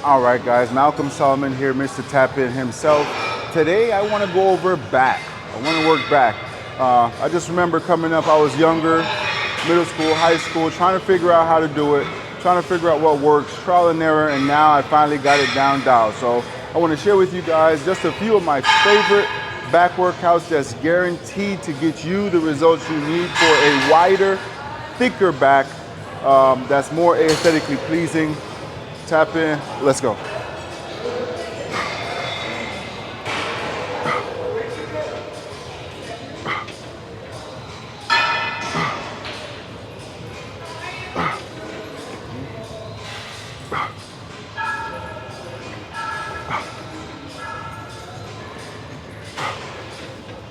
All right, guys, Malcolm Solomon here, Mr. Tap In himself. Today, I want to go over back. I want to work back. I just remember coming up, I was younger, middle school, high school, trying to figure out how to do it, trying to figure out what works, trial and error, and now I finally got it down dialed. So I want to share with you guys just a few of my favorite back workouts that's guaranteed to get you the results you need for a wider, thicker back that's more aesthetically pleasing. Tap in, let's go.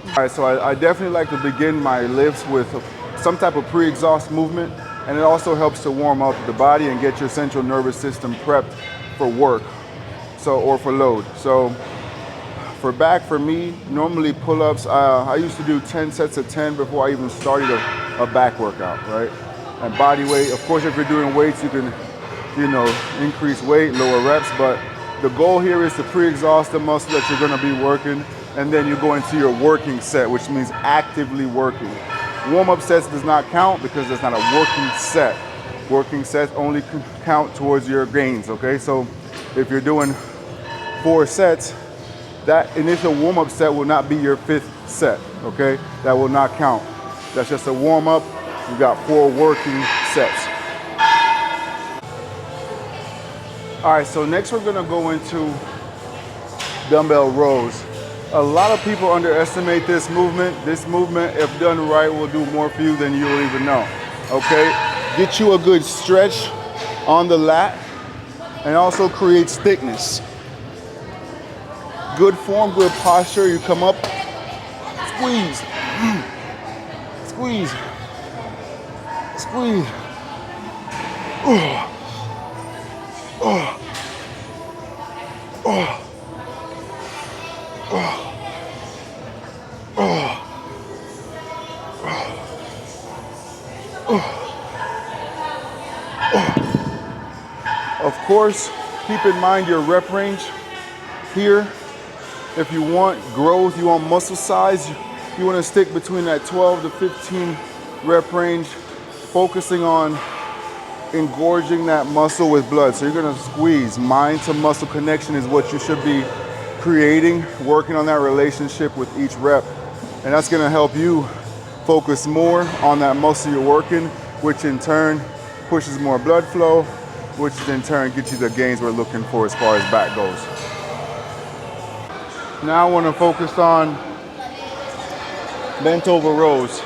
All right, so I definitely like to begin my lifts with some type of pre-exhaust movement, and it also helps to warm up the body and get your central nervous system prepped for work, or for load. So for back, for me, normally pull-ups, I used to do 10 sets of 10 before I even started a back workout, right? And body weight, of course, if you're doing weights, you can, increase weight, lower reps, but the goal here is to pre-exhaust the muscle that you're gonna be working, and then you go into your working set, which means actively working. Warm-up sets does not count because it's not a working set. Working sets only count towards your gains, okay? So if you're doing 4 sets, that initial warm-up set will not be your 5th set, okay? That will not count. That's just a warm-up. You got 4 working sets. All right, so next we're gonna go into dumbbell rows. A lot of people underestimate this movement. This movement, if done right, will do more for you than you will even know, okay? Get you a good stretch on the lat and also creates thickness. Good form, good posture. You come up, squeeze, squeeze, squeeze. Oh. Oh. Oh. Oh. Oh. Oh. Oh. Of course, keep in mind your rep range here. If you want growth, you want muscle size, you want to stick between that 12 to 15 rep range, focusing on engorging that muscle with blood. So you're gonna squeeze. Mind to muscle connection is what you should be creating, working on that relationship with each rep. And that's gonna help you focus more on that muscle you're working, which in turn pushes more blood flow, which in turn gets you the gains we're looking for as far as back goes. Now I wanna focus on bent over rows.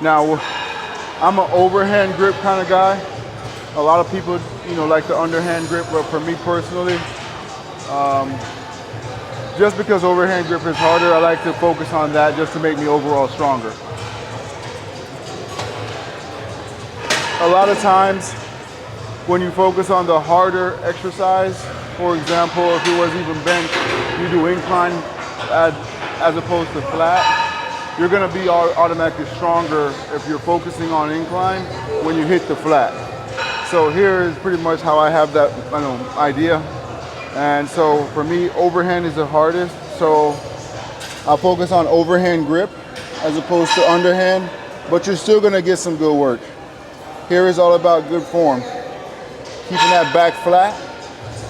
Now, I'm an overhand grip kind of guy. A lot of people, like the underhand grip, but for me personally, just because overhand grip is harder, I like to focus on that just to make me overall stronger. A lot of times, when you focus on the harder exercise, for example, if it was even bench, you do incline as opposed to flat, you're gonna be automatically stronger if you're focusing on incline when you hit the flat. So here is pretty much how I have that idea. And so for me, overhand is the hardest. So I'll focus on overhand grip as opposed to underhand, but you're still gonna get some good work. Here is all about good form. Keeping that back flat.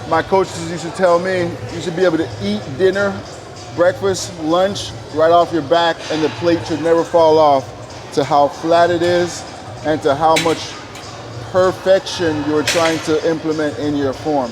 My coaches used to tell me you should be able to eat dinner, breakfast, lunch, right off your back, and the plate should never fall off, to how flat it is and to how much perfection you're trying to implement in your form.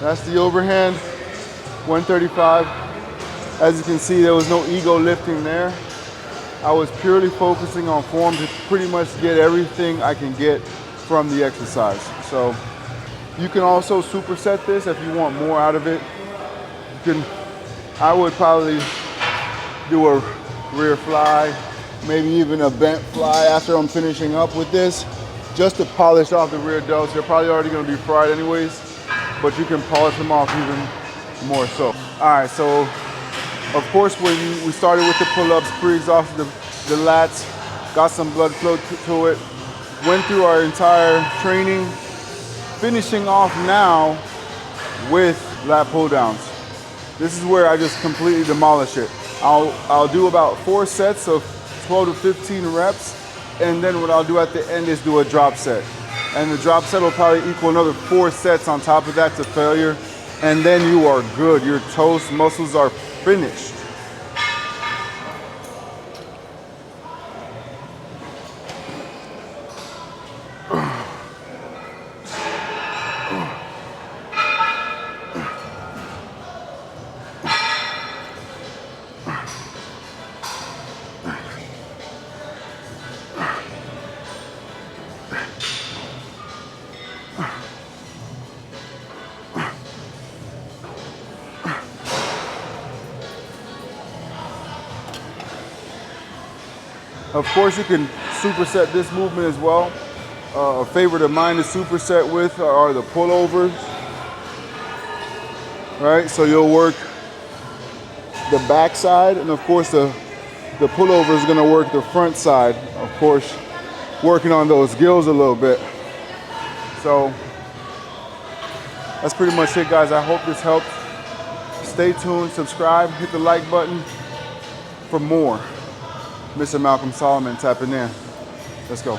That's the overhand, 135. As you can see, there was no ego lifting there. I was purely focusing on form to pretty much get everything I can get from the exercise. So you can also superset this if you want more out of it. I would probably do a rear fly, maybe even a bent fly after I'm finishing up with this. just to polish off the rear delts. They're probably already gonna be fried anyways, but you can polish them off even more so. All right, so of course when we started with the pull-ups, pre-exhausted the lats, got some blood flow to it, went through our entire training, finishing off now with lat pull downs. This is where I just completely demolish it. I'll do about 4 sets of 12 to 15 reps, and then what I'll do at the end is do a drop set. And the drop set will probably equal another 4 sets on top of that to failure, and then you are good. Your toast muscles are finished. Of course, you can superset this movement as well. A favorite of mine to superset with are the pullovers. Right, so you'll work the back side, and of course the pullover is gonna work the front side. Of course, working on those gills a little bit. So that's pretty much it, guys. I hope this helped. Stay tuned, subscribe, hit the like button for more. Mr. Malcolm Solomon tapping in. Let's go.